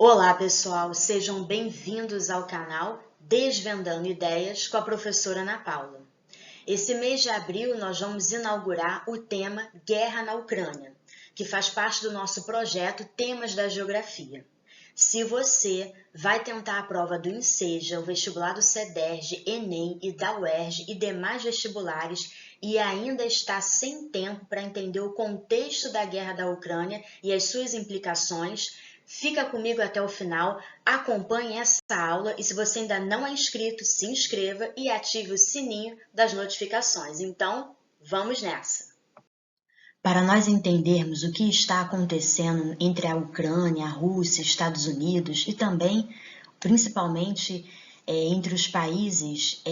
Olá, pessoal! Sejam bem-vindos ao canal Desvendando Ideias com a professora Ana Paula. Esse mês de abril, nós vamos inaugurar o tema Guerra na Ucrânia, que faz parte do nosso projeto Temas da Geografia. Se você vai tentar a prova do INSEJA, o vestibular do CEDERJ, Enem e da UERJ e demais vestibulares e ainda está sem tempo para entender o contexto da guerra da Ucrânia e as suas implicações, fica comigo até o final, acompanhe essa aula e se você ainda não é inscrito, se inscreva e ative o sininho das notificações. Então, vamos nessa! Para nós entendermos o que está acontecendo entre a Ucrânia, a Rússia, Estados Unidos e também, principalmente, entre os países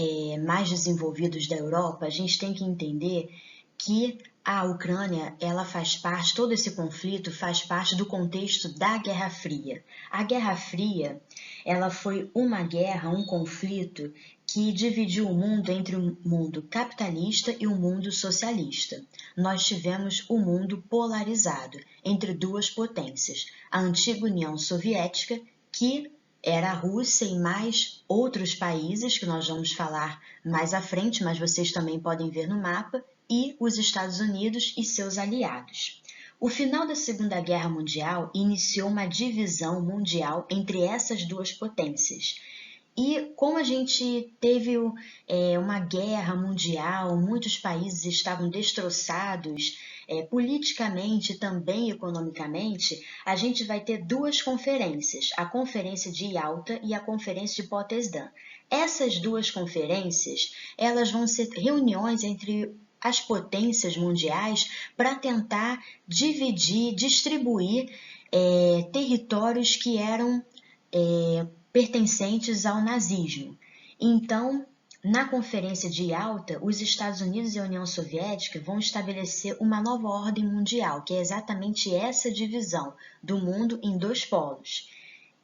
mais desenvolvidos da Europa, a gente tem que entender que a Ucrânia, ela faz parte, todo esse conflito faz parte do contexto da Guerra Fria. A Guerra Fria, ela foi uma guerra, um conflito que dividiu o mundo entre o mundo capitalista e o mundo socialista. Nós tivemos o mundo polarizado entre duas potências, a antiga União Soviética, que era a Rússia e mais outros países, que nós vamos falar mais à frente, mas vocês também podem ver no mapa, e os Estados Unidos e seus aliados. O final da Segunda Guerra Mundial iniciou uma divisão mundial entre essas duas potências. E como a gente teve uma guerra mundial, muitos países estavam destroçados politicamente e também economicamente, a gente vai ter duas conferências, a Conferência de Yalta e a Conferência de Potsdam. Essas duas conferências, elas vão ser reuniões entre as potências mundiais para tentar dividir, distribuir territórios que eram pertencentes ao nazismo. Então, na Conferência de Yalta, os Estados Unidos e a União Soviética vão estabelecer uma nova ordem mundial, que é exatamente essa divisão do mundo em dois polos.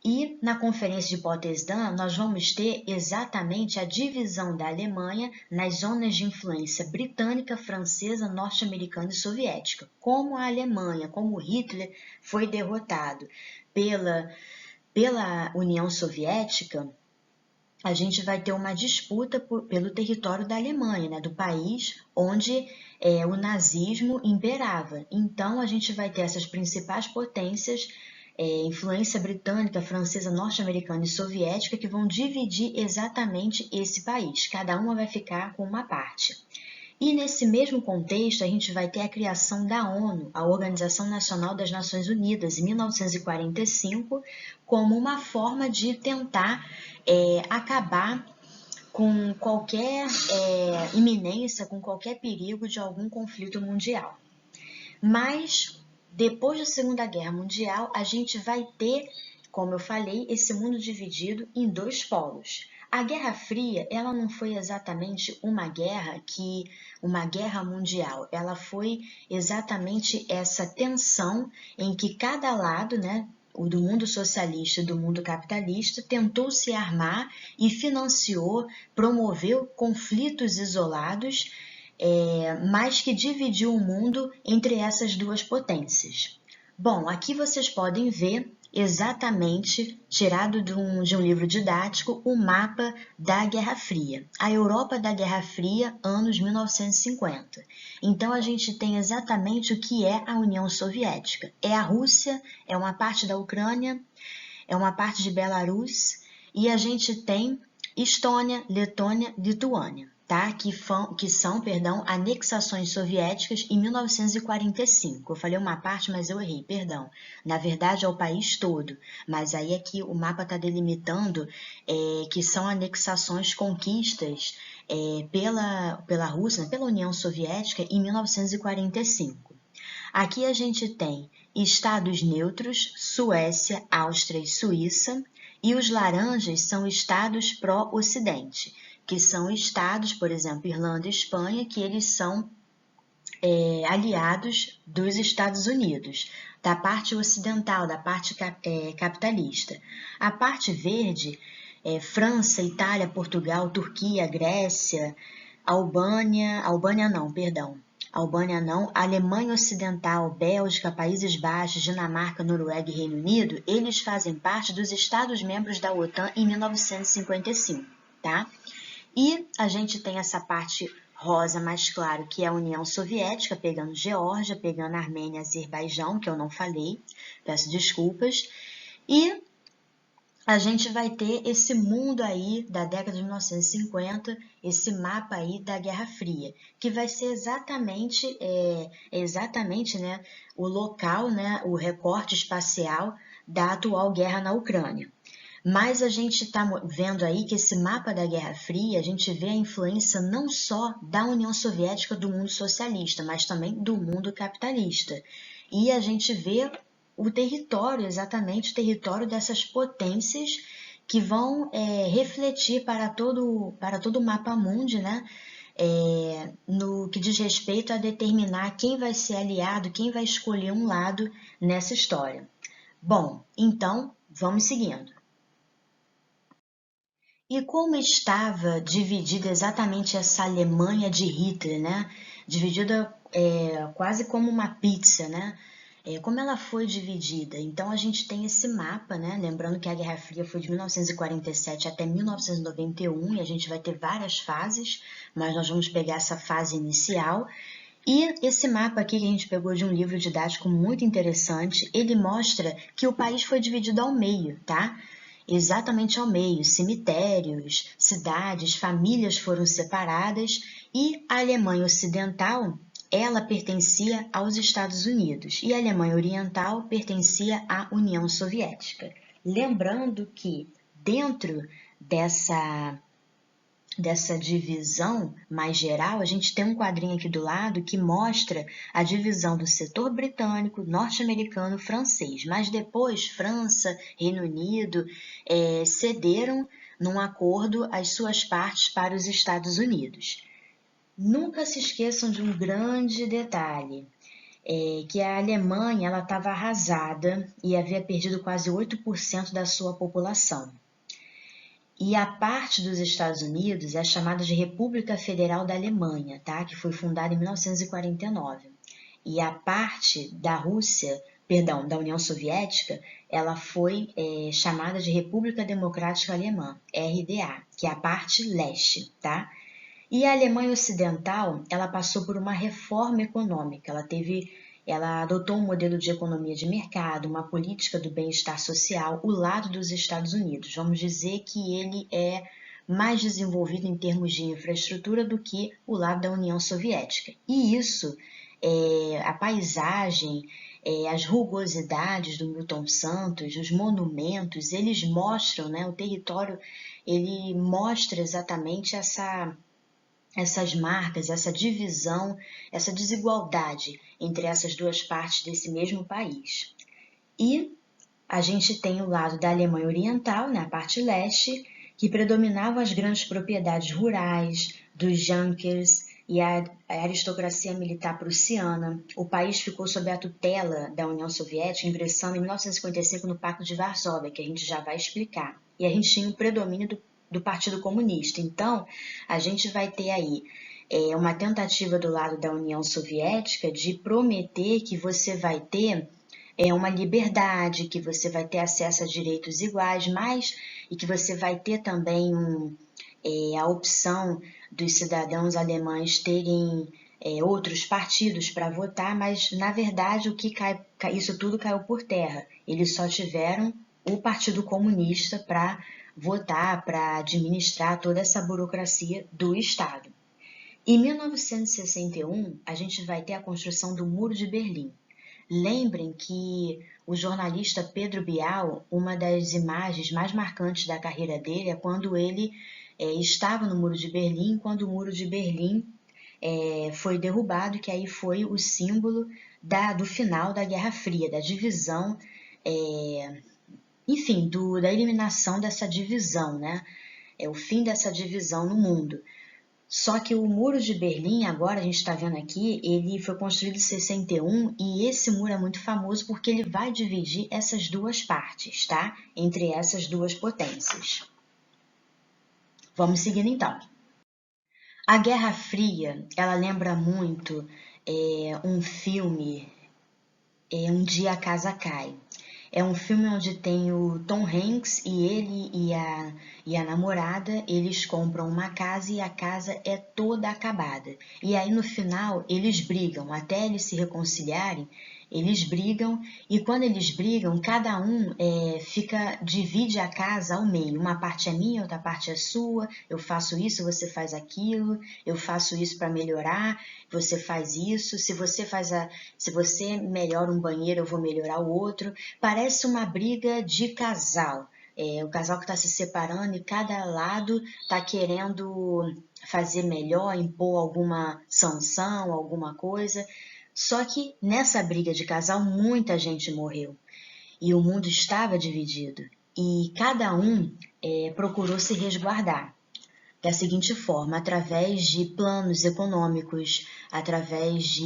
E na Conferência de Potsdam, nós vamos ter exatamente a divisão da Alemanha nas zonas de influência britânica, francesa, norte-americana e soviética. Como a Alemanha, como Hitler foi derrotado pela União Soviética, a gente vai ter uma disputa pelo território da Alemanha, né, do país onde o nazismo imperava. Então, a gente vai ter essas principais potências, influência britânica, francesa, norte-americana e soviética, que vão dividir exatamente esse país. Cada uma vai ficar com uma parte. E nesse mesmo contexto, a gente vai ter a criação da ONU, a Organização Nacional das Nações Unidas, em 1945, como uma forma de tentar acabar com qualquer iminência, com qualquer perigo de algum conflito mundial. Mas, depois da Segunda Guerra Mundial, a gente vai ter, como eu falei, esse mundo dividido em dois polos. A Guerra Fria, ela não foi exatamente uma guerra mundial, ela foi exatamente essa tensão em que cada lado, né, o do mundo socialista e do mundo capitalista, tentou se armar e financiou, promoveu conflitos isolados, mas que dividiu o mundo entre essas duas potências. Bom, aqui vocês podem ver exatamente, tirado de um livro didático, o mapa da Guerra Fria. A Europa da Guerra Fria, anos 1950. Então, a gente tem exatamente o que é a União Soviética. É a Rússia, é uma parte da Ucrânia, é uma parte de Belarus, e a gente tem Estônia, Letônia, Lituânia. Tá? Que são anexações soviéticas em 1945. Eu falei uma parte, mas eu errei, perdão. Na verdade, é o país todo. Mas aí aqui o mapa está delimitando que são anexações, conquistas pela Rússia, pela União Soviética, em 1945. Aqui a gente tem estados neutros, Suécia, Áustria e Suíça, e os laranjas são estados pró-ocidente, que são estados, por exemplo, Irlanda e Espanha, que eles são aliados dos Estados Unidos, da parte ocidental, da parte capitalista. A parte verde, França, Itália, Portugal, Turquia, Grécia, Albânia não, Alemanha Ocidental, Bélgica, Países Baixos, Dinamarca, Noruega e Reino Unido, eles fazem parte dos Estados-membros da OTAN em 1955, tá? E a gente tem essa parte rosa mais claro, que é a União Soviética, pegando Geórgia, pegando Armênia, Azerbaijão, que eu não falei, peço desculpas. E a gente vai ter esse mundo aí da década de 1950, esse mapa aí da Guerra Fria, que vai ser exatamente, né, o local, né, o recorte espacial da atual guerra na Ucrânia. Mas a gente está vendo aí que esse mapa da Guerra Fria, a gente vê a influência não só da União Soviética do mundo socialista, mas também do mundo capitalista. E a gente vê o território, exatamente o território dessas potências que vão refletir para todo o mapa mundi, né? No que diz respeito a determinar quem vai ser aliado, quem vai escolher um lado nessa história. Bom, então vamos seguindo. E como estava dividida exatamente essa Alemanha de Hitler, né? Dividida quase como uma pizza, né? Como ela foi dividida? Então, a gente tem esse mapa, né? Lembrando que a Guerra Fria foi de 1947 até 1991 e a gente vai ter várias fases, mas nós vamos pegar essa fase inicial. E esse mapa aqui que a gente pegou de um livro didático muito interessante, ele mostra que o país foi dividido ao meio, tá? Exatamente ao meio, cemitérios, cidades, famílias foram separadas e a Alemanha Ocidental, ela pertencia aos Estados Unidos e a Alemanha Oriental pertencia à União Soviética. Lembrando que dentro dessa divisão mais geral, a gente tem um quadrinho aqui do lado que mostra a divisão do setor britânico, norte-americano, francês. Mas depois, França, Reino Unido cederam num acordo as suas partes para os Estados Unidos. Nunca se esqueçam de um grande detalhe, que a Alemanha estava arrasada e havia perdido quase 8% da sua população. E a parte dos Estados Unidos é chamada de República Federal da Alemanha, tá? Que foi fundada em 1949. E a parte da Rússia, perdão, da União Soviética, ela foi chamada de República Democrática Alemã, RDA, que é a parte leste, tá? E a Alemanha Ocidental, ela passou por uma reforma econômica, ela adotou um modelo de economia de mercado, uma política do bem-estar social, o lado dos Estados Unidos. Vamos dizer que ele é mais desenvolvido em termos de infraestrutura do que o lado da União Soviética. E isso, a paisagem, as rugosidades do Milton Santos, os monumentos, eles mostram, né, o território, ele mostra exatamente essas marcas, essa divisão, essa desigualdade entre essas duas partes desse mesmo país. E a gente tem o lado da Alemanha Oriental, na parte leste, que predominavam as grandes propriedades rurais, dos Junkers e a aristocracia militar prussiana. O país ficou sob a tutela da União Soviética, ingressando em 1955 no Pacto de Varsóvia, que a gente já vai explicar. E a gente tinha o predomínio do Partido Comunista. Então, a gente vai ter aí uma tentativa do lado da União Soviética de prometer que você vai ter uma liberdade, que você vai ter acesso a direitos iguais, e que você vai ter também a opção dos cidadãos alemães terem outros partidos para votar, mas na verdade isso tudo caiu por terra. Eles só tiveram o Partido Comunista para votar, para administrar toda essa burocracia do Estado. Em 1961, a gente vai ter a construção do Muro de Berlim. Lembrem que o jornalista Pedro Bial, uma das imagens mais marcantes da carreira dele é quando ele estava no Muro de Berlim, quando o Muro de Berlim foi derrubado, que aí foi o símbolo do final da Guerra Fria, da divisão, enfim, da eliminação dessa divisão, né? É o fim dessa divisão no mundo. Só que o Muro de Berlim, agora a gente está vendo aqui, ele foi construído em 61 e esse muro é muito famoso porque ele vai dividir essas duas partes, tá? Entre essas duas potências. Vamos seguindo então. A Guerra Fria, ela lembra muito um filme, Um Dia a Casa Cai. É um filme onde tem o Tom Hanks e ele e a namorada, eles compram uma casa e a casa é toda acabada. E aí no final eles brigam, até eles se reconciliarem, eles brigam e quando eles brigam, cada um divide a casa ao meio. Uma parte é minha, outra parte é sua, eu faço isso, você faz aquilo, eu faço isso para melhorar, você faz isso, se você melhora um banheiro, eu vou melhorar o outro. Parece uma briga de casal. O casal que está se separando e cada lado está querendo fazer melhor, impor alguma sanção, alguma coisa. Só que nessa briga de casal muita gente morreu e o mundo estava dividido e cada um procurou se resguardar da seguinte forma, através de planos econômicos, através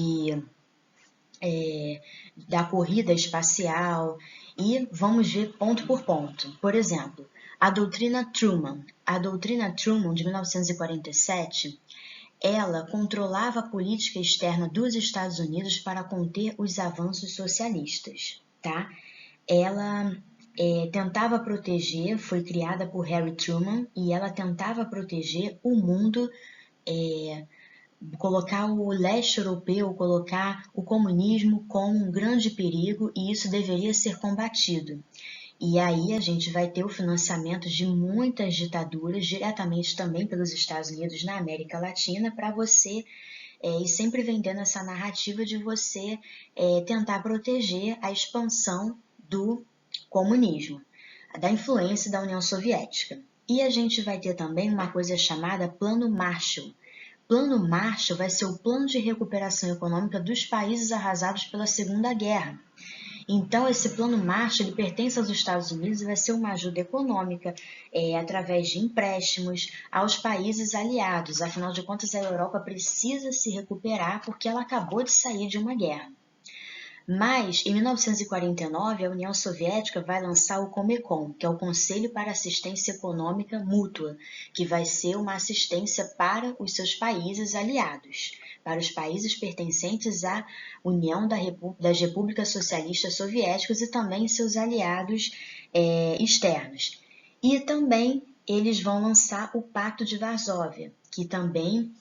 da corrida espacial e vamos ver ponto por ponto. Por exemplo, a doutrina Truman. A doutrina Truman de 1947, ela controlava a política externa dos Estados Unidos para conter os avanços socialistas, tá? Ela tentava proteger, foi criada por Harry Truman, e ela tentava proteger o mundo, colocar o leste europeu, colocar o comunismo como um grande perigo, e isso deveria ser combatido. E aí a gente vai ter o financiamento de muitas ditaduras, diretamente também pelos Estados Unidos na América Latina, para você ir sempre vendendo essa narrativa de você tentar proteger a expansão do comunismo, da influência da União Soviética. E a gente vai ter também uma coisa chamada Plano Marshall. Plano Marshall vai ser o plano de recuperação econômica dos países arrasados pela Segunda Guerra. Então, esse Plano Marshall ele pertence aos Estados Unidos e vai ser uma ajuda econômica através de empréstimos aos países aliados. Afinal de contas, a Europa precisa se recuperar porque ela acabou de sair de uma guerra. Mas, em 1949, a União Soviética vai lançar o Comecon, que é o Conselho para Assistência Econômica Mútua, que vai ser uma assistência para os seus países aliados, para os países pertencentes à União das Repúblicas Socialistas Soviéticas e também seus aliados externos. E também eles vão lançar o Pacto de Varsóvia, que também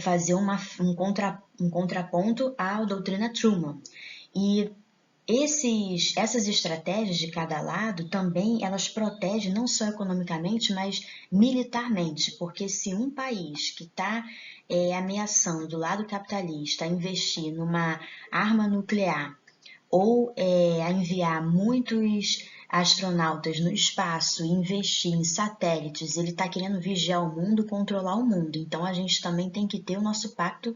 fazer um contraponto à doutrina Truman. E essas estratégias de cada lado também elas protegem não só economicamente, mas militarmente, porque se um país que está ameaçando do lado capitalista a investir numa arma nuclear ou a enviar muitos astronautas no espaço e investir em satélites, ele está querendo vigiar o mundo, controlar o mundo. Então a gente também tem que ter o nosso pacto,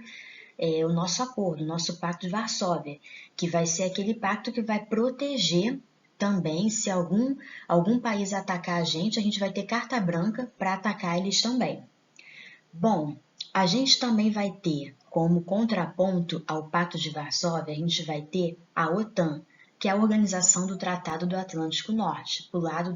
o nosso acordo, o nosso pacto de Varsóvia, que vai ser aquele pacto que vai proteger também, se algum país atacar a gente vai ter carta branca para atacar eles também. Bom, a gente também vai ter, como contraponto ao Pacto de Varsóvia, a gente vai ter a OTAN, que é a Organização do Tratado do Atlântico Norte, do lado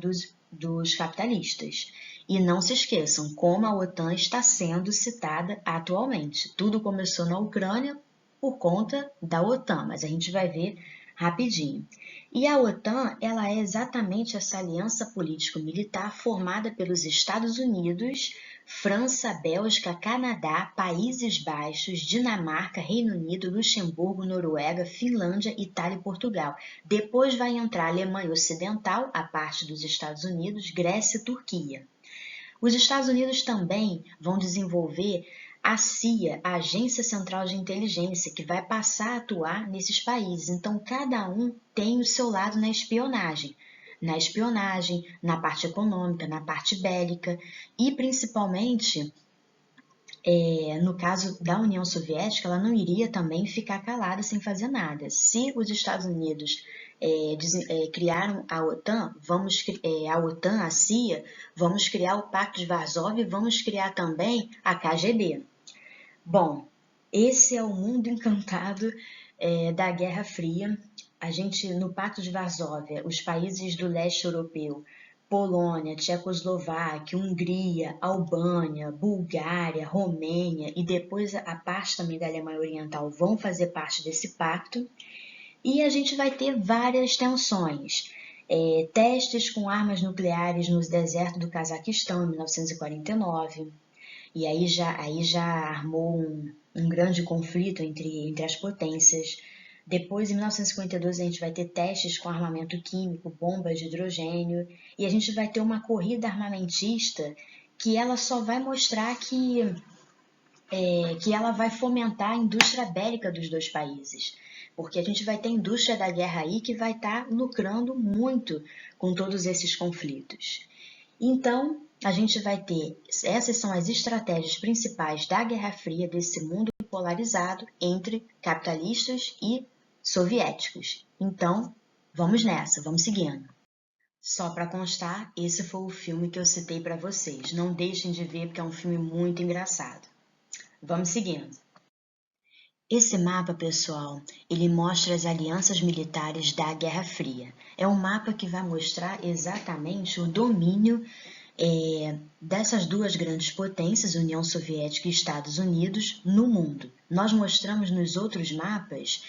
dos capitalistas. E não se esqueçam como a OTAN está sendo citada atualmente. Tudo começou na Ucrânia por conta da OTAN, mas a gente vai ver rapidinho. E a OTAN, ela é exatamente essa aliança político-militar formada pelos Estados Unidos, França, Bélgica, Canadá, Países Baixos, Dinamarca, Reino Unido, Luxemburgo, Noruega, Finlândia, Itália e Portugal. Depois vai entrar a Alemanha Ocidental, a parte dos Estados Unidos, Grécia e Turquia. Os Estados Unidos também vão desenvolver a CIA, a Agência Central de Inteligência, que vai passar a atuar nesses países. Então, cada um tem o seu lado na espionagem, na parte econômica, na parte bélica e, principalmente, no caso da União Soviética, ela não iria também ficar calada sem fazer nada. Se os Estados Unidos criaram a OTAN, a CIA, vamos criar o Pacto de Varsóvia e vamos criar também a KGB. Bom, esse é o mundo encantado da Guerra Fria. A gente, no Pacto de Varsóvia, os países do leste europeu Polônia, Tchecoslováquia, Hungria, Albânia, Bulgária, Romênia e depois a parte também da Alemanha Oriental vão fazer parte desse pacto. E a gente vai ter várias tensões. Testes com armas nucleares no deserto do Cazaquistão em 1949. E aí já armou um grande conflito entre as potências. Depois, em 1952, a gente vai ter testes com armamento químico, bombas de hidrogênio, e a gente vai ter uma corrida armamentista que ela só vai mostrar que ela vai fomentar a indústria bélica dos dois países. Porque a gente vai ter a indústria da guerra aí que vai estar lucrando muito com todos esses conflitos. Então, a gente vai ter, essas são as estratégias principais da Guerra Fria, desse mundo polarizado entre capitalistas e soviéticos. Então, vamos nessa, vamos seguindo. Só para constar, esse foi o filme que eu citei para vocês. Não deixem de ver porque é um filme muito engraçado. Vamos seguindo. Esse mapa, pessoal, ele mostra as alianças militares da Guerra Fria. É um mapa que vai mostrar exatamente o domínio dessas duas grandes potências, União Soviética e Estados Unidos, no mundo. Nós mostramos nos outros mapas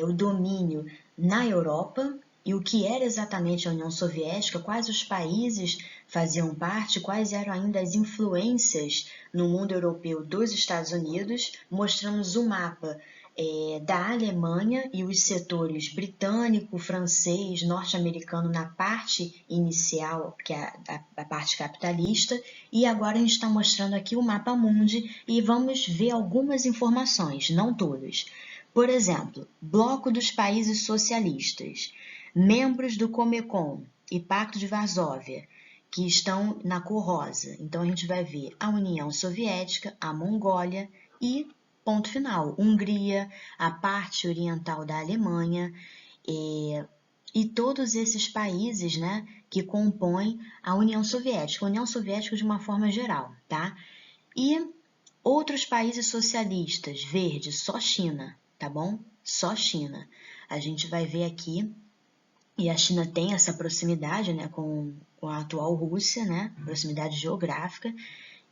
o domínio na Europa e o que era exatamente a União Soviética, quais os países faziam parte, quais eram ainda as influências no mundo europeu dos Estados Unidos. Mostramos o mapa da Alemanha e os setores britânico, francês, norte-americano na parte inicial, que é a parte capitalista, e agora a gente está mostrando aqui o mapa mundi e vamos ver algumas informações, não todas. Por exemplo, bloco dos países socialistas, membros do Comecon e Pacto de Varsóvia, que estão na cor rosa. Então a gente vai ver a União Soviética, a Mongólia e ponto final, Hungria, a parte oriental da Alemanha e todos esses países, né, que compõem a União Soviética de uma forma geral, tá? E outros países socialistas, verde, só China, tá bom? Só China. A gente vai ver aqui, e a China tem essa proximidade, né, com a atual Rússia, né, proximidade geográfica,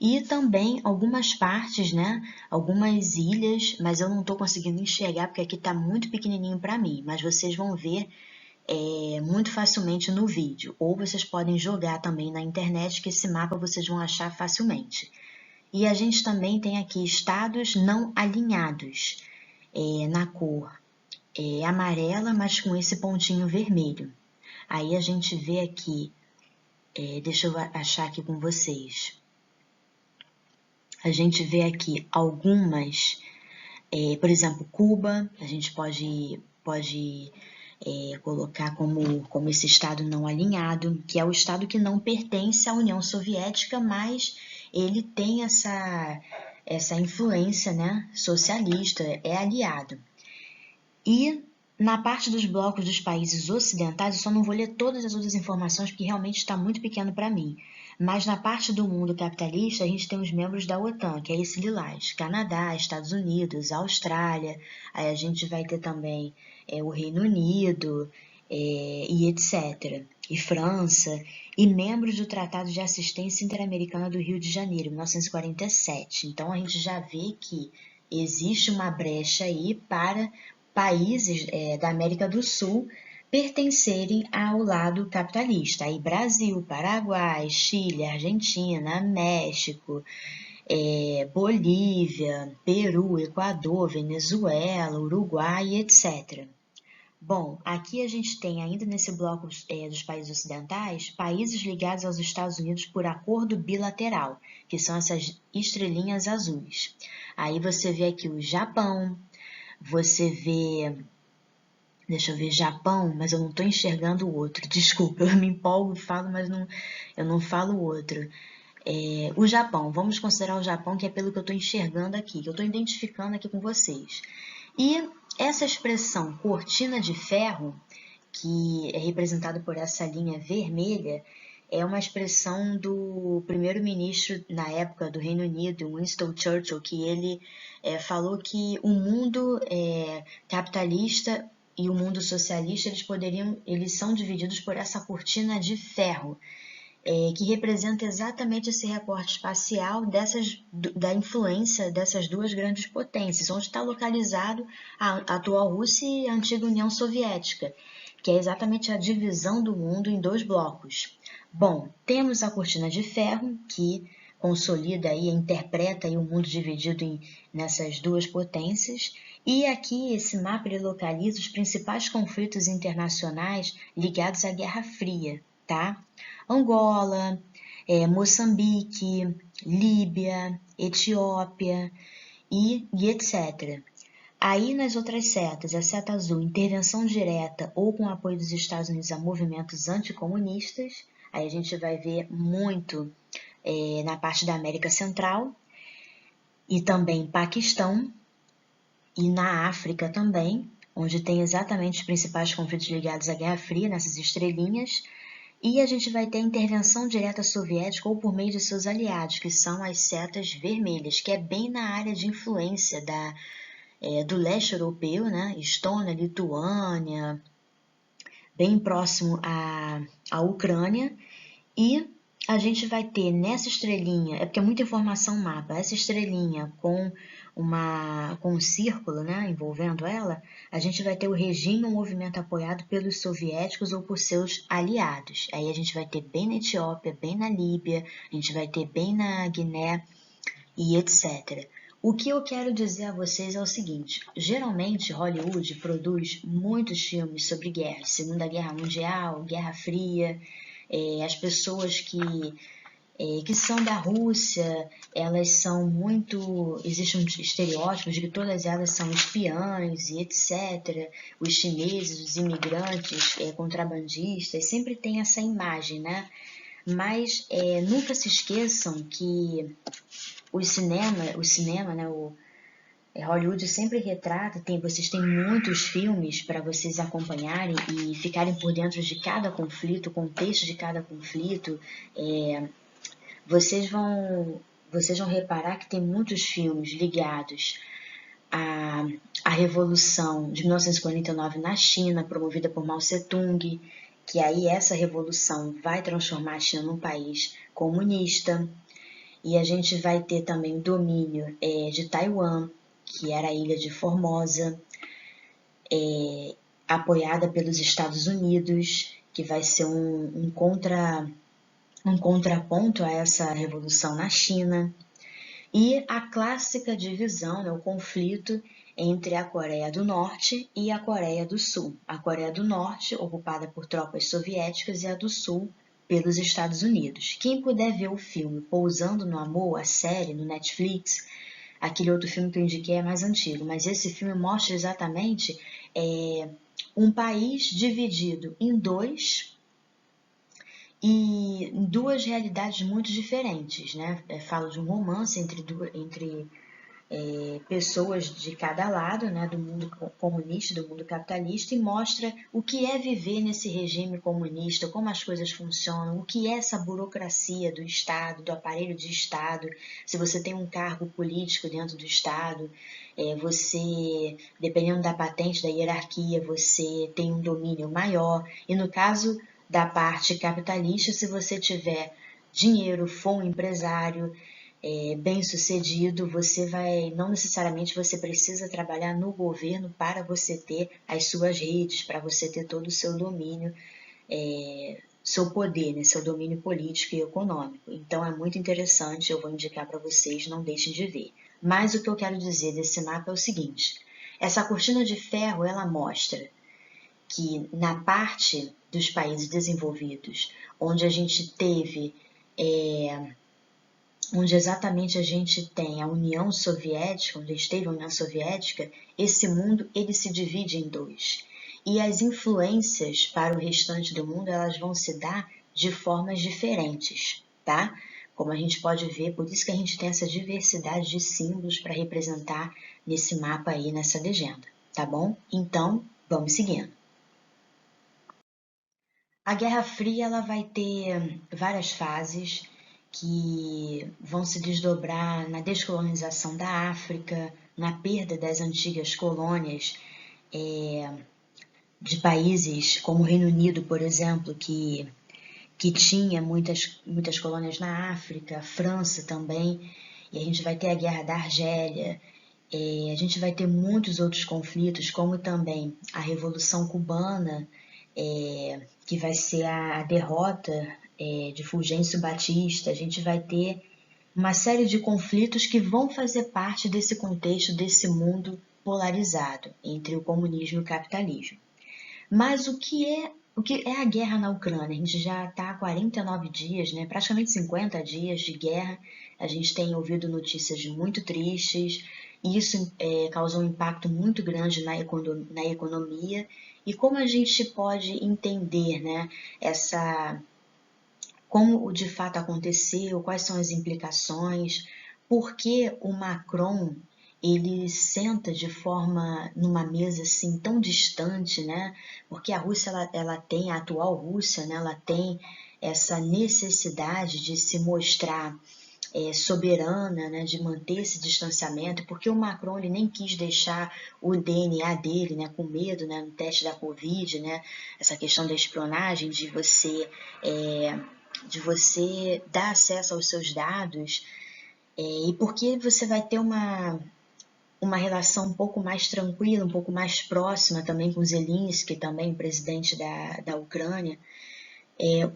e também algumas partes, né, algumas ilhas, mas eu não estou conseguindo enxergar porque aqui está muito pequenininho para mim, mas vocês vão ver muito facilmente no vídeo, ou vocês podem jogar também na internet que esse mapa vocês vão achar facilmente. E a gente também tem aqui estados não alinhados, na cor amarela, mas com esse pontinho vermelho. Aí a gente vê aqui, deixa eu achar aqui com vocês. A gente vê aqui algumas, por exemplo, Cuba, a gente pode colocar como esse estado não alinhado, que é o estado que não pertence à União Soviética, mas ele tem essa influência, né, socialista, é aliado. E na parte dos blocos dos países ocidentais, eu só não vou ler todas as outras informações porque realmente está muito pequeno para mim. Mas na parte do mundo capitalista, a gente tem os membros da OTAN, que é esse lilás, Canadá, Estados Unidos, Austrália, aí a gente vai ter também o Reino Unido e etc., e França, e membros do Tratado de Assistência Interamericana do Rio de Janeiro, 1947. Então a gente já vê que existe uma brecha aí para países da América do Sul pertencerem ao lado capitalista. Aí Brasil, Paraguai, Chile, Argentina, México, Bolívia, Peru, Equador, Venezuela, Uruguai, etc. Bom, aqui a gente tem ainda nesse bloco dos países ocidentais, países ligados aos Estados Unidos por acordo bilateral, que são essas estrelinhas azuis. Aí você vê aqui o Japão, você vê, deixa eu ver, Japão, mas eu não estou enxergando o outro. Desculpa, eu me empolgo e falo, mas eu não falo o outro. O Japão, vamos considerar o Japão, que é pelo que eu estou enxergando aqui, que eu estou identificando aqui com vocês. E essa expressão cortina de ferro, que é representada por essa linha vermelha, é uma expressão do primeiro-ministro na época do Reino Unido, Winston Churchill, que ele falou que o mundo capitalista e o mundo socialista eles são divididos por essa cortina de ferro. que representa exatamente esse recorte espacial da influência dessas duas grandes potências, onde está localizado a atual Rússia e a antiga União Soviética, que é exatamente a divisão do mundo em dois blocos. Bom, temos a cortina de ferro, que consolida e interpreta aí o mundo dividido nessas duas potências, e aqui esse mapa ele localiza os principais conflitos internacionais ligados à Guerra Fria, tá? Angola, Moçambique, Líbia, Etiópia e etc. Aí nas outras setas, a seta azul, intervenção direta ou com apoio dos Estados Unidos a movimentos anticomunistas, aí a gente vai ver muito na parte da América Central e também Paquistão e na África também, onde tem exatamente os principais conflitos ligados à Guerra Fria, nessas estrelinhas. E a gente vai ter a intervenção direta soviética ou por meio de seus aliados, que são as setas vermelhas, que é bem na área de influência do leste europeu, né? Estônia, Lituânia, bem próximo à Ucrânia. E a gente vai ter nessa estrelinha, é porque é muita informação mapa, essa estrelinha com um círculo, né, envolvendo ela, a gente vai ter o regime, um movimento apoiado pelos soviéticos ou por seus aliados. Aí a gente vai ter bem na Etiópia, bem na Líbia, a gente vai ter bem na Guiné e etc. O que eu quero dizer a vocês é o seguinte, geralmente Hollywood produz muitos filmes sobre guerras, Segunda Guerra Mundial, Guerra Fria, as pessoas que são da Rússia, elas são muito... Existem estereótipos de que todas elas são espiãs e etc. Os chineses, os imigrantes, contrabandistas, sempre tem essa imagem, né? Mas nunca se esqueçam que o cinema, né? Hollywood sempre retrata, vocês têm muitos filmes para vocês acompanharem e ficarem por dentro de cada conflito, o contexto de cada conflito. Vocês vão reparar que tem muitos filmes ligados à Revolução de 1949 na China, promovida por Mao Tse-tung, que aí essa revolução vai transformar a China num país comunista. E a gente vai ter também o domínio de Taiwan, que era a ilha de Formosa, apoiada pelos Estados Unidos, que vai ser um contraponto a essa revolução na China. E a clássica divisão, né, o conflito entre a Coreia do Norte e a Coreia do Sul. A Coreia do Norte, ocupada por tropas soviéticas, e a do Sul, pelos Estados Unidos. Quem puder ver o filme Pousando no Amor, a série no Netflix, aquele outro filme que eu indiquei é mais antigo, mas esse filme mostra exatamente um país dividido em dois e em duas realidades muito diferentes, né? Falo de um romance entre pessoas de cada lado, né, do mundo comunista e do mundo capitalista, e mostra o que é viver nesse regime comunista, como as coisas funcionam, o que é essa burocracia do Estado, do aparelho de Estado. Se você tem um cargo político dentro do Estado, você, dependendo da patente, da hierarquia, você tem um domínio maior. E no caso da parte capitalista, se você tiver dinheiro, for um empresário, bem-sucedido, você vai, não necessariamente você precisa trabalhar no governo para você ter as suas redes, para você ter todo o seu domínio, seu poder, né, seu domínio político e econômico. Então é muito interessante, eu vou indicar para vocês, não deixem de ver. Mas o que eu quero dizer desse mapa é o seguinte, essa cortina de ferro, ela mostra que na parte dos países desenvolvidos, onde a gente teve... onde exatamente a gente tem a União Soviética, onde esteve a União Soviética, esse mundo ele se divide em dois. E as influências para o restante do mundo, elas vão se dar de formas diferentes, tá? Como a gente pode ver, por isso que a gente tem essa diversidade de símbolos para representar nesse mapa aí, nessa legenda, tá bom? Então, vamos seguindo. A Guerra Fria, ela vai ter várias fases, que vão se desdobrar na descolonização da África, na perda das antigas colônias de países como o Reino Unido, por exemplo, que que tinha muitas colônias na África, França também, e a gente vai ter a Guerra da Argélia, a gente vai ter muitos outros conflitos, como também a Revolução Cubana, que vai ser a derrota de Fulgêncio Batista. A gente vai ter uma série de conflitos que vão fazer parte desse contexto, desse mundo polarizado entre o comunismo e o capitalismo. Mas o que é a guerra na Ucrânia? A gente já está há 49 dias, né, praticamente 50 dias de guerra. A gente tem ouvido notícias muito tristes, e isso causou um impacto muito grande na economia. E como a gente pode entender, né, como de fato aconteceu, quais são as implicações, por que o Macron ele senta de forma numa mesa assim tão distante, né? Porque a Rússia ela tem, a atual Rússia, né? Ela tem essa necessidade de se mostrar soberana, né, de manter esse distanciamento, porque o Macron ele nem quis deixar o DNA dele, né, com medo, né, no teste da Covid, né, essa questão da espionagem, de você dar acesso aos seus dados, e porque você vai ter uma relação um pouco mais tranquila, um pouco mais próxima também com Zelensky, também presidente da Ucrânia.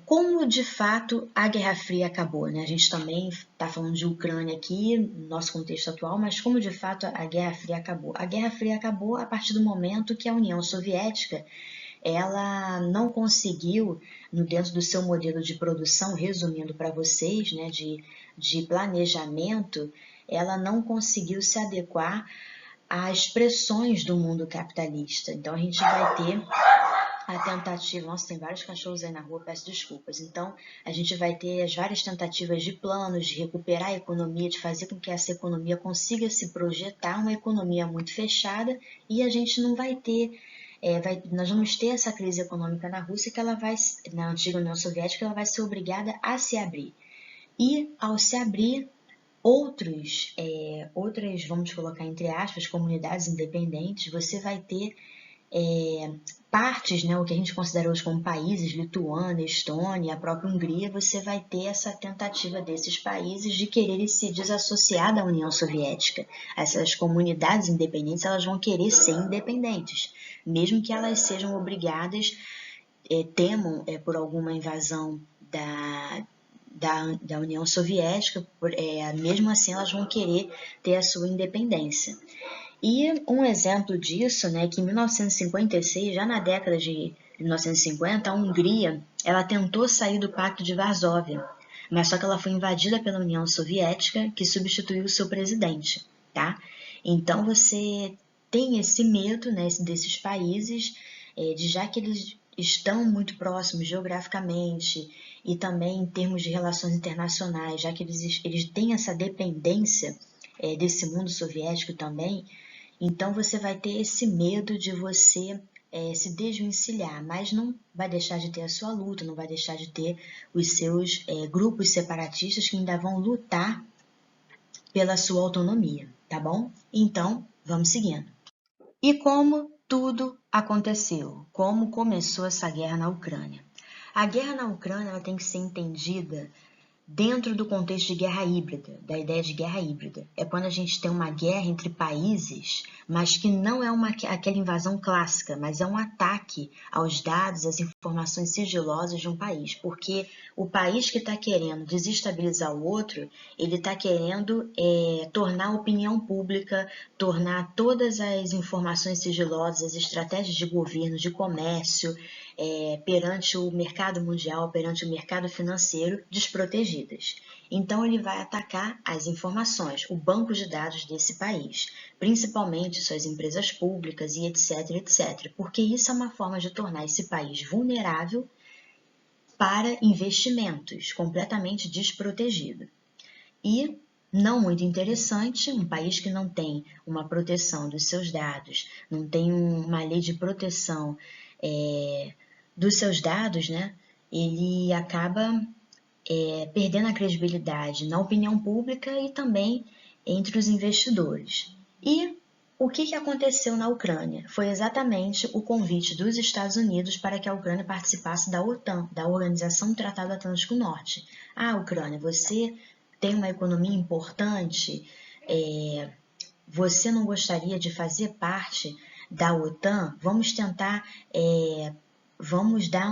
Como de fato a Guerra Fria acabou, né? A gente também está falando de Ucrânia aqui, no nosso contexto atual, mas como de fato a Guerra Fria acabou? A Guerra Fria acabou a partir do momento que a União Soviética ela não conseguiu, dentro do seu modelo de produção, resumindo para vocês, né, de planejamento, ela não conseguiu se adequar às pressões do mundo capitalista. Então a gente vai ter a tentativa, nossa, tem vários cachorros aí na rua, peço desculpas. Então, a gente vai ter as várias tentativas de planos, de recuperar a economia, de fazer com que essa economia consiga se projetar, uma economia muito fechada, e a gente não vai ter, nós vamos ter essa crise econômica na Rússia, que ela vai, na antiga União Soviética, ela vai ser obrigada a se abrir. E, ao se abrir, outras, vamos colocar entre aspas, comunidades independentes, você vai ter partes, né, o que a gente considera hoje como países, Lituânia, Estônia, a própria Hungria, você vai ter essa tentativa desses países de quererem se desassociar da União Soviética. Essas comunidades independentes, elas vão querer ser independentes, mesmo que elas sejam obrigadas, temam por alguma invasão da União Soviética, mesmo assim elas vão querer ter a sua independência. E um exemplo disso, né, que em 1956, já na década de 1950, a Hungria ela tentou sair do Pacto de Varsóvia, mas só que ela foi invadida pela União Soviética, que substituiu o seu presidente, tá? Então você tem esse medo, né, desses países, já que eles estão muito próximos geograficamente e também em termos de relações internacionais, já que eles têm essa dependência desse mundo soviético também. Então você vai ter esse medo de você se desvencilhar, mas não vai deixar de ter a sua luta, não vai deixar de ter os seus grupos separatistas que ainda vão lutar pela sua autonomia, tá bom? Então, vamos seguindo. E como tudo aconteceu? Como começou essa guerra na Ucrânia? A guerra na Ucrânia ela tem que ser entendida dentro do contexto de guerra híbrida, da ideia de guerra híbrida. É quando a gente tem uma guerra entre países, mas que não é aquela invasão clássica, mas é um ataque aos dados, às informações sigilosas de um país. Porque o país que está querendo desestabilizar o outro, ele está querendo tornar a opinião pública, tornar todas as informações sigilosas, as estratégias de governo, de comércio, perante o mercado mundial, perante o mercado financeiro, desprotegidas. Então, ele vai atacar as informações, o banco de dados desse país, principalmente suas empresas públicas e etc, etc, porque isso é uma forma de tornar esse país vulnerável para investimentos, completamente desprotegido. E não muito interessante, um país que não tem uma proteção dos seus dados, não tem uma lei de proteção dos seus dados, né, ele acaba perdendo a credibilidade na opinião pública e também entre os investidores. E O que aconteceu na Ucrânia? Foi exatamente o convite dos Estados Unidos para que a Ucrânia participasse da OTAN, da Organização do Tratado Atlântico Norte. Ah, Ucrânia, você tem uma economia importante, você não gostaria de fazer parte da OTAN? Vamos tentar, vamos dar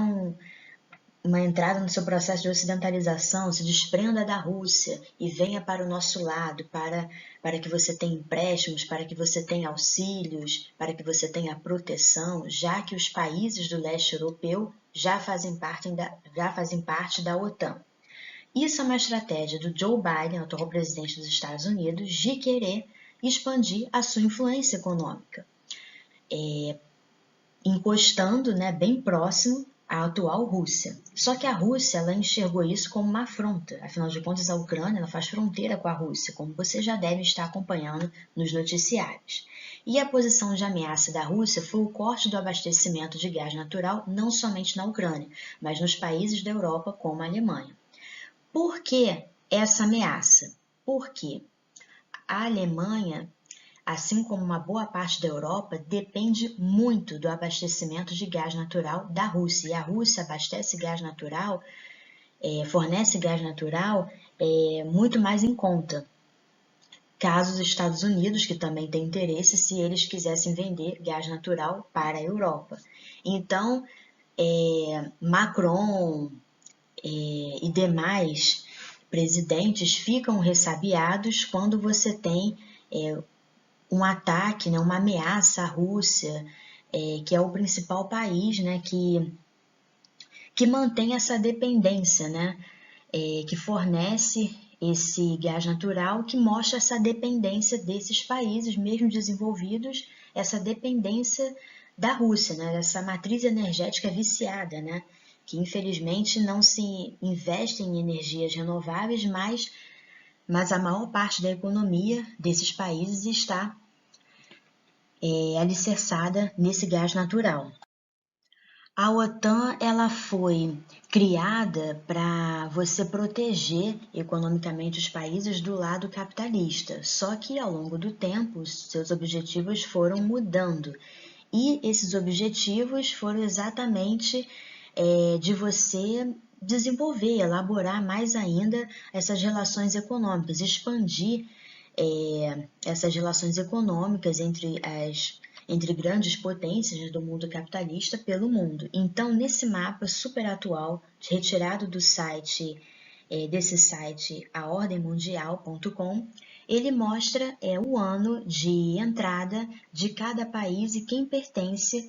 uma entrada no seu processo de ocidentalização, se desprenda da Rússia e venha para o nosso lado, para que você tenha empréstimos, para que você tenha auxílios, para que você tenha proteção, já que os países do leste europeu já fazem parte da OTAN. Isso é uma estratégia do Joe Biden, atual presidente dos Estados Unidos, de querer expandir a sua influência econômica, encostando, bem próximo à atual Rússia. Só que a Rússia ela enxergou isso como uma afronta. Afinal de contas, a Ucrânia ela faz fronteira com a Rússia, como você já deve estar acompanhando nos noticiários. E a posição de ameaça da Rússia foi o corte do abastecimento de gás natural, não somente na Ucrânia, mas nos países da Europa, como a Alemanha. Por que essa ameaça? Porque a Alemanha, assim como uma boa parte da Europa, depende muito do abastecimento de gás natural da Rússia. E a Rússia abastece gás natural, fornece gás natural muito mais em conta. Caso os Estados Unidos, que também tem interesse, se eles quisessem vender gás natural para a Europa. Então, Macron e demais presidentes ficam ressabiados quando você tem um ataque, uma ameaça à Rússia, que é o principal país que mantém essa dependência, que fornece esse gás natural, que mostra essa dependência desses países, mesmo desenvolvidos, essa dependência da Rússia, dessa matriz energética viciada, que infelizmente não se investe em energias renováveis, mas a maior parte da economia desses países está alicerçada nesse gás natural. A OTAN ela foi criada para você proteger economicamente os países do lado capitalista, só que ao longo do tempo seus objetivos foram mudando e esses objetivos foram exatamente de você desenvolver, elaborar mais ainda essas relações econômicas, expandir essas relações econômicas entre grandes potências do mundo capitalista pelo mundo. Então, nesse mapa super atual, retirado do site, desse site aordemmundial.com, ele mostra o ano de entrada de cada país e quem pertence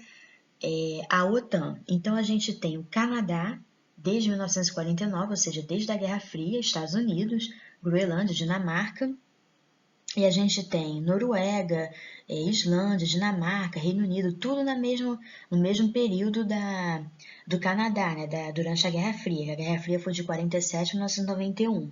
à OTAN. Então, a gente tem o Canadá, desde 1949, ou seja, desde a Guerra Fria, Estados Unidos, Groenlândia, Dinamarca, e a gente tem Noruega, Islândia, Dinamarca, Reino Unido, tudo no mesmo período do Canadá, durante a Guerra Fria. A Guerra Fria foi de 47 a 1991.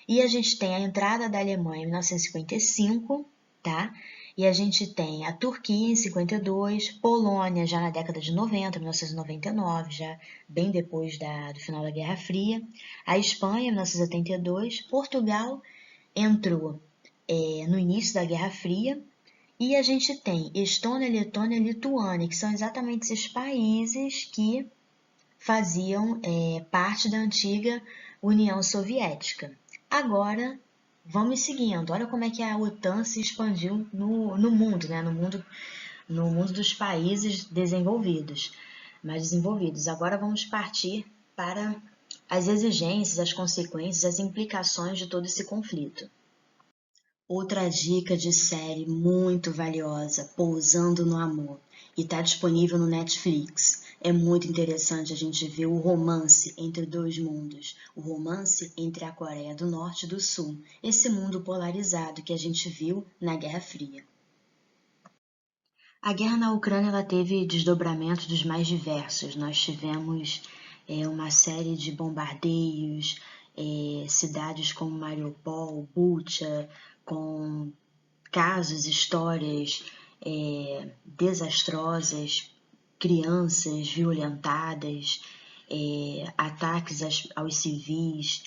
E a gente tem a entrada da Alemanha em 1955, tá? E a gente tem a Turquia em 52, Polônia já na década de 90, 1999, já bem depois do final da Guerra Fria, a Espanha em 1982, Portugal entrou no início da Guerra Fria, e a gente tem Estônia, Letônia e Lituânia, que são exatamente esses países que faziam parte da antiga União Soviética. Agora, vamos seguindo. Olha como é que a OTAN se expandiu no mundo, no mundo dos países desenvolvidos, mais desenvolvidos. Agora vamos partir para as exigências, as consequências, as implicações de todo esse conflito. Outra dica de série muito valiosa, Pousando no Amor, e está disponível no Netflix. É muito interessante a gente ver o romance entre dois mundos, o romance entre a Coreia do Norte e do Sul, esse mundo polarizado que a gente viu na Guerra Fria. A guerra na Ucrânia ela teve desdobramentos dos mais diversos. Nós tivemos uma série de bombardeios, cidades como Mariupol, Bucha, com casos, histórias desastrosas, crianças violentadas, ataques aos civis,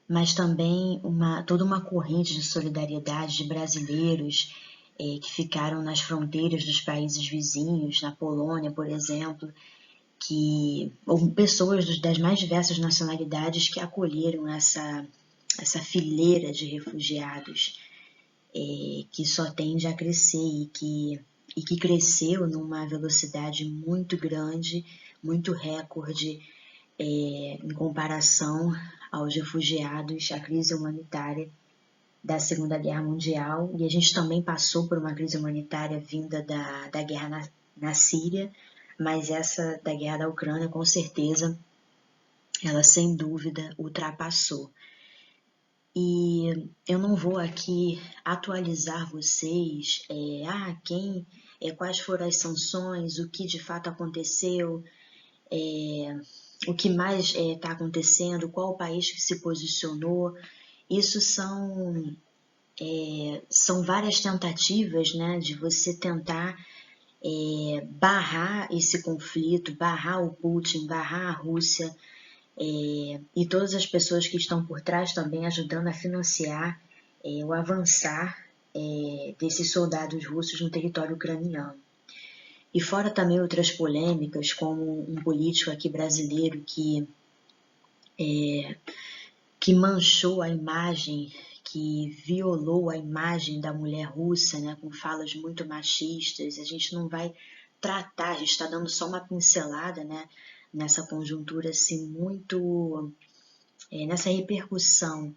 mas também toda uma corrente de solidariedade de brasileiros que ficaram nas fronteiras dos países vizinhos, na Polônia, por exemplo, ou pessoas das mais diversas nacionalidades que acolheram essa fileira de refugiados que só tende a crescer e que cresceu numa velocidade muito grande, muito recorde em comparação aos refugiados, à crise humanitária da Segunda Guerra Mundial. E a gente também passou por uma crise humanitária vinda da guerra na Síria, mas essa da guerra da Ucrânia, com certeza, ela sem dúvida ultrapassou. E eu não vou aqui atualizar vocês, quais foram as sanções, o que de fato aconteceu, o que mais está acontecendo, qual o país que se posicionou. Isso são várias tentativas, né, de você tentar barrar esse conflito, barrar o Putin, barrar a Rússia, e todas as pessoas que estão por trás também ajudando a financiar o avançar desses soldados russos no território ucraniano. E fora também outras polêmicas, como um político aqui brasileiro que manchou a imagem, que violou a imagem da mulher russa, né, com falas muito machistas. A gente não vai tratar, a gente está dando só uma pincelada, né, nessa conjuntura assim, nessa repercussão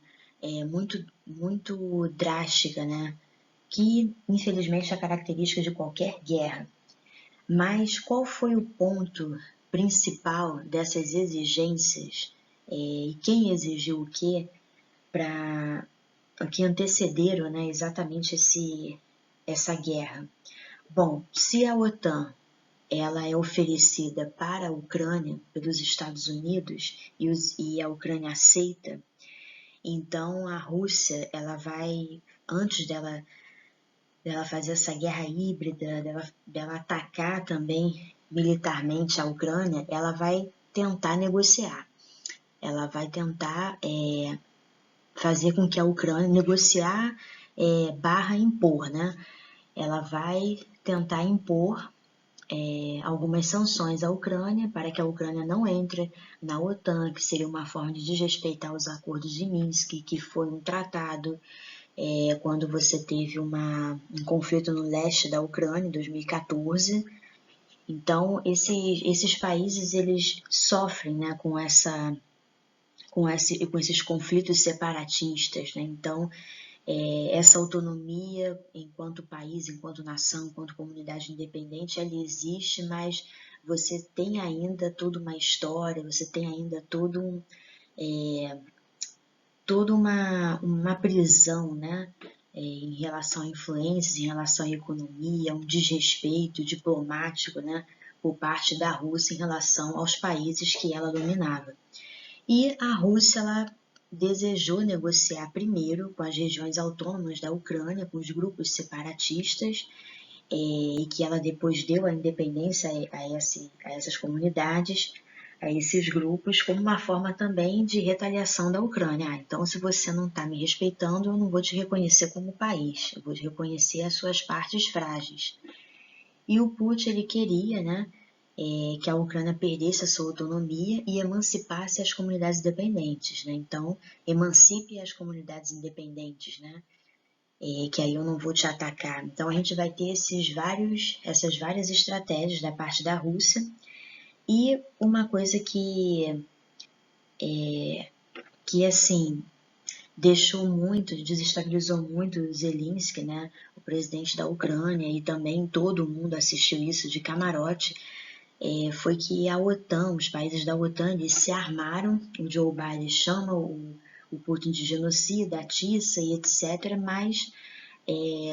muito drástica, né, que infelizmente é característica de qualquer guerra. Mas qual foi o ponto principal dessas exigências e quem exigiu o quê para que antecederam, né, exatamente essa guerra? Bom, se a OTAN ela é oferecida para a Ucrânia pelos Estados Unidos e a Ucrânia aceita, então a Rússia ela vai, antes dela fazer essa guerra híbrida, dela atacar também militarmente a Ucrânia, ela vai tentar negociar. Ela vai tentar fazer com que a Ucrânia negociar barra impor, né? Ela vai tentar impor algumas sanções à Ucrânia para que a Ucrânia não entre na OTAN, que seria uma forma de desrespeitar os acordos de Minsk, que foi um tratado quando você teve um conflito no leste da Ucrânia, em 2014. Então, esses países eles sofrem, né, com esses conflitos separatistas, né? Então, essa autonomia enquanto país, enquanto nação, enquanto comunidade independente, ela existe, mas você tem ainda toda uma história, você tem ainda toda uma prisão, né? Em relação a influências, em relação à economia, um desrespeito diplomático, né? Por parte da Rússia em relação aos países que ela dominava. E a Rússia ela desejou negociar primeiro com as regiões autônomas da Ucrânia, com os grupos separatistas, e que ela depois deu a independência a essas comunidades, a esses grupos, como uma forma também de retaliação da Ucrânia. Então, se você não está me respeitando, eu não vou te reconhecer como país, eu vou te reconhecer as suas partes frágeis. E o Putin ele queria, né, que a Ucrânia perdesse a sua autonomia e emancipasse as comunidades independentes, né? Então, emancipe as comunidades independentes, né? Que aí eu não vou te atacar. Então, a gente vai ter essas várias estratégias da parte da Rússia. E uma coisa que assim, desestabilizou muito o Zelensky, né? O presidente da Ucrânia, e também todo mundo assistiu isso de camarote, foi que a OTAN, os países da OTAN, eles se armaram. O Joe Biden chama o Putin de genocida, atiça e etc., mas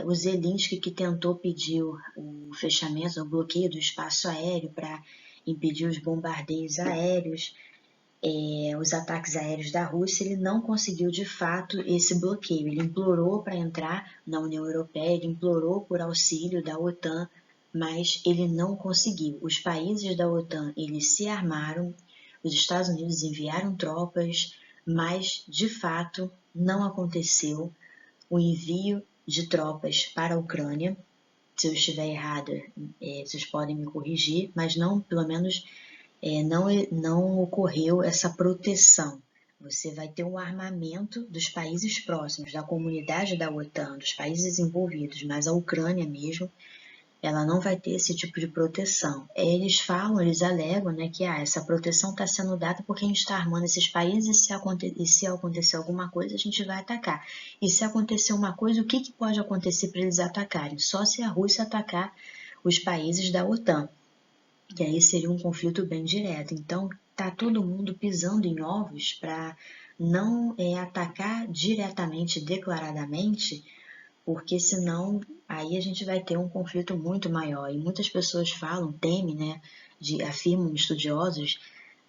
o Zelensky, que tentou pedir o fechamento, o bloqueio do espaço aéreo para impedir os bombardeios aéreos, os ataques aéreos da Rússia, ele não conseguiu de fato esse bloqueio. Ele implorou para entrar na União Europeia, ele implorou por auxílio da OTAN, mas ele não conseguiu. Os países da OTAN eles se armaram, os Estados Unidos enviaram tropas, mas de fato não aconteceu o envio de tropas para a Ucrânia. Se eu estiver errada, vocês podem me corrigir, mas não, pelo menos, não ocorreu essa proteção. Você vai ter um armamento dos países próximos, da comunidade da OTAN, dos países envolvidos, mas a Ucrânia mesmo, ela não vai ter esse tipo de proteção. Eles falam, eles alegam, né, que essa proteção está sendo dada porque a gente está armando esses países e se acontecer alguma coisa, a gente vai atacar. E se acontecer uma coisa, o que pode acontecer para eles atacarem? Só se a Rússia atacar os países da OTAN. E aí seria um conflito bem direto. Então, tá todo mundo pisando em ovos para não atacar diretamente, declaradamente, porque senão aí a gente vai ter um conflito muito maior. E muitas pessoas falam, temem, né, afirmam estudiosos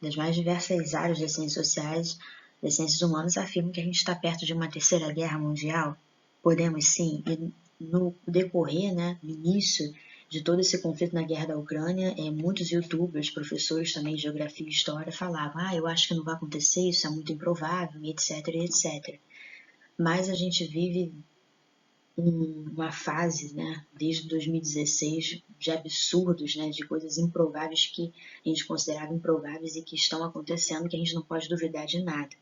das mais diversas áreas das ciências sociais, das ciências humanas, afirmam que a gente está perto de uma terceira guerra mundial. Podemos sim, e no decorrer, né, no início de todo esse conflito na guerra da Ucrânia, muitos youtubers, professores também de geografia e história falavam, eu acho que não vai acontecer, isso é muito improvável, e etc, e etc. Mas a gente vive uma fase, né, desde 2016, de absurdos, né, de coisas improváveis que a gente considerava improváveis e que estão acontecendo, que a gente não pode duvidar de nada.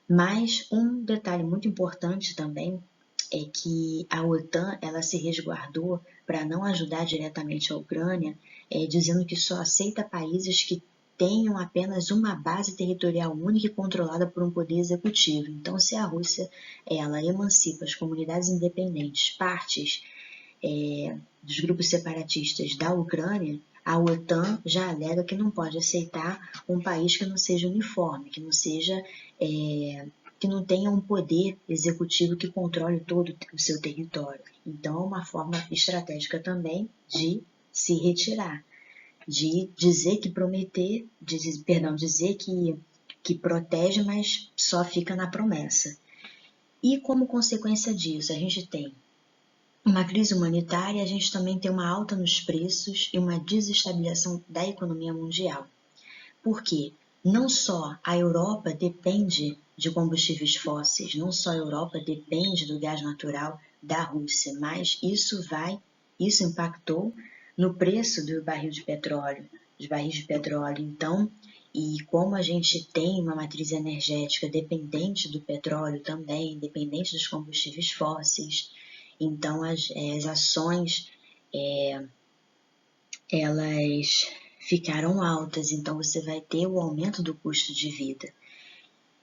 Mas um detalhe muito importante também é que a OTAN ela se resguardou para não ajudar diretamente a Ucrânia, dizendo que só aceita países que tenham apenas uma base territorial única e controlada por um poder executivo. Então, se a Rússia ela emancipa as comunidades independentes, partes dos grupos separatistas da Ucrânia, a OTAN já alega que não pode aceitar um país que não seja uniforme, que não seja que não tenha um poder executivo que controle todo o seu território. Então, é uma forma estratégica também de se retirar, de dizer que prometer, dizer que protege, mas só fica na promessa. E como consequência disso, a gente tem uma crise humanitária, a gente também tem uma alta nos preços e uma desestabilização da economia mundial. Por quê? Não só a Europa depende de combustíveis fósseis, não só a Europa depende do gás natural da Rússia, mas isso impactou no preço do barril de petróleo, dos barris de petróleo. Então, e como a gente tem uma matriz energética dependente do petróleo também, dependente dos combustíveis fósseis, então as ações elas ficaram altas, então você vai ter o aumento do custo de vida.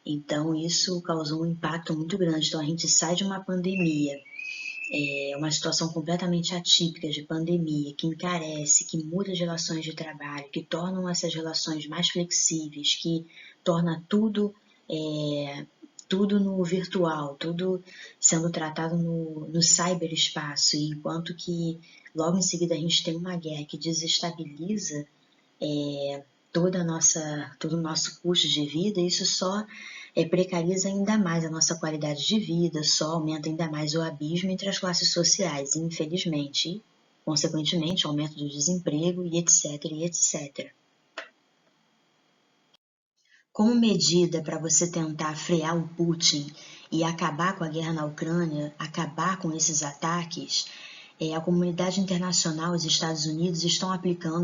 Então isso causou um impacto muito grande. Então a gente sai de uma pandemia, uma situação completamente atípica de pandemia, que encarece, que muda as relações de trabalho, que tornam essas relações mais flexíveis, que torna tudo no virtual, tudo sendo tratado no cyberespaço, e enquanto que logo em seguida a gente tem uma guerra que desestabiliza todo o nosso custo de vida, isso só precariza ainda mais a nossa qualidade de vida, só aumenta ainda mais o abismo entre as classes sociais, e infelizmente, consequentemente, aumento do desemprego e etc, e etc. Como medida para você tentar frear o Putin e acabar com a guerra na Ucrânia, acabar com esses ataques, a comunidade internacional, os Estados Unidos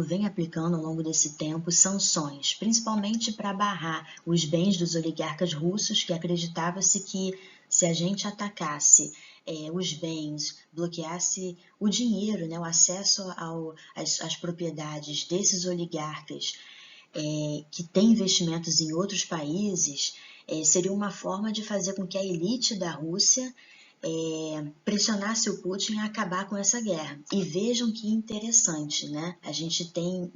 vem aplicando ao longo desse tempo sanções, principalmente para barrar os bens dos oligarcas russos, que acreditava-se que se a gente atacasse os bens, bloqueasse o dinheiro, né, o acesso às propriedades desses oligarcas, que tem investimentos em outros países, seria uma forma de fazer com que a elite da Rússia pressionasse o Putin a acabar com essa guerra. E vejam que interessante, né? A gente tem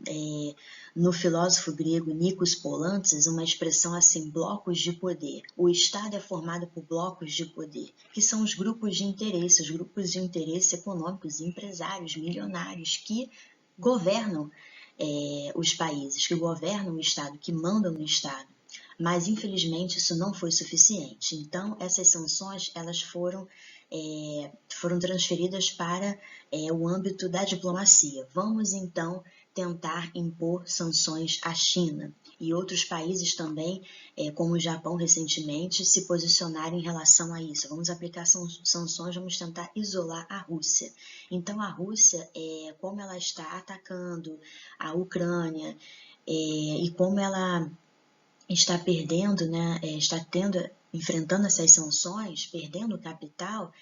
no filósofo grego Nikos Poulantzas uma expressão assim, blocos de poder. O Estado é formado por blocos de poder, que são os grupos de interesse econômicos, empresários, milionários que governam os países, que governam o Estado, que mandam no Estado. Mas, infelizmente, isso não foi suficiente. Então, essas sanções elas foram transferidas para o âmbito da diplomacia. Vamos, então, tentar impor sanções à China. e outros países também, como o Japão recentemente, se posicionaram em relação a isso. Vamos aplicar sanções, vamos tentar isolar a Rússia. Então, a Rússia, como ela está atacando a Ucrânia e como ela está perdendo, né, enfrentando essas sanções, perdendo capital,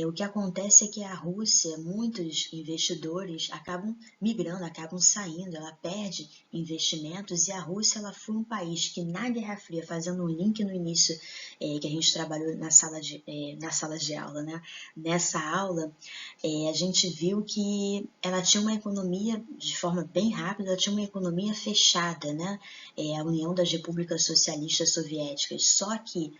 o que acontece é que a Rússia, muitos investidores acabam migrando, acabam saindo, ela perde investimentos, e a Rússia ela foi um país que na Guerra Fria, fazendo um link no início que a gente trabalhou na sala de aula, né? Nessa aula, a gente viu que ela tinha uma economia, de forma bem rápida, ela tinha uma economia fechada, né? A União das Repúblicas Socialistas Soviéticas, só que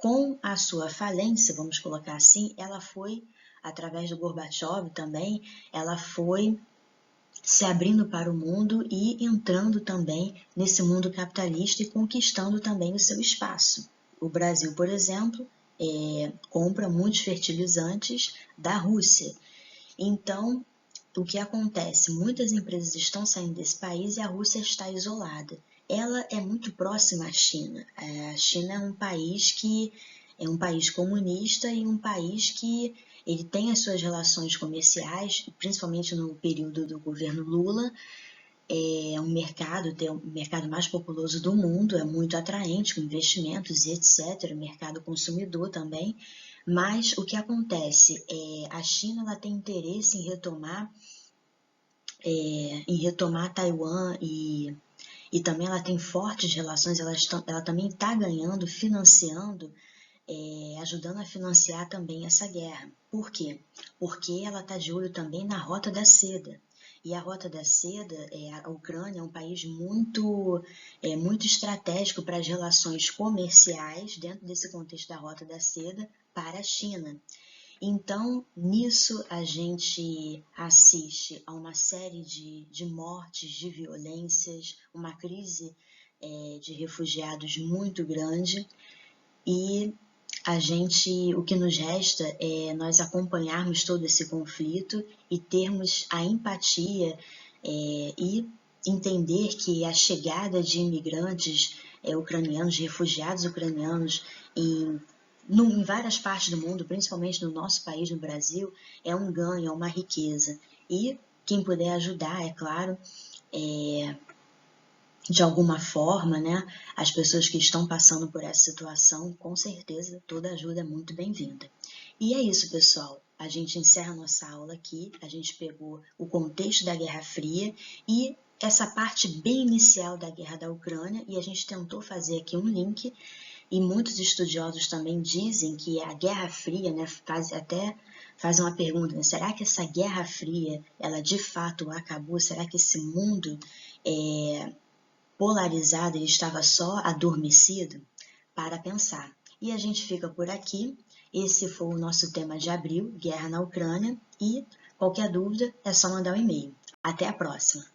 com a sua falência, vamos colocar assim, ela foi, através do Gorbachev também, ela foi se abrindo para o mundo e entrando também nesse mundo capitalista e conquistando também o seu espaço. O Brasil, por exemplo, compra muitos fertilizantes da Rússia. Então, o que acontece? Muitas empresas estão saindo desse país e a Rússia está isolada. Ela é muito próxima à China. A China é um país comunista e um país que ele tem as suas relações comerciais, principalmente no período do governo Lula. É um mercado mais populoso do mundo, é muito atraente, com investimentos e etc., mercado consumidor também. Mas o que acontece? A China ela tem interesse em retomar Taiwan e também ela tem fortes relações, ela também está ganhando, financiando, ajudando a financiar também essa guerra. Por quê? Porque ela está de olho também na Rota da Seda. E a Rota da Seda, a Ucrânia é um país muito estratégico para as relações comerciais, dentro desse contexto da Rota da Seda, para a China. Então, nisso a gente assiste a uma série de mortes, de violências, uma crise de refugiados muito grande, e o que nos resta é nós acompanharmos todo esse conflito e termos a empatia e entender que a chegada de imigrantes ucranianos, de refugiados ucranianos em várias partes do mundo, principalmente no nosso país, no Brasil, é um ganho, é uma riqueza. E quem puder ajudar, é claro, de alguma forma, né, as pessoas que estão passando por essa situação, com certeza toda ajuda é muito bem-vinda. E é isso, pessoal. A gente encerra nossa aula aqui, a gente pegou o contexto da Guerra Fria e essa parte bem inicial da Guerra da Ucrânia, e a gente tentou fazer aqui um link, e muitos estudiosos também dizem que a Guerra Fria, né, fazem uma pergunta, né, será que essa Guerra Fria, ela de fato acabou? Será que esse mundo polarizado, ele estava só adormecido? Para pensar. E a gente fica por aqui. Esse foi o nosso tema de abril, Guerra na Ucrânia, e qualquer dúvida é só mandar um e-mail. Até a próxima!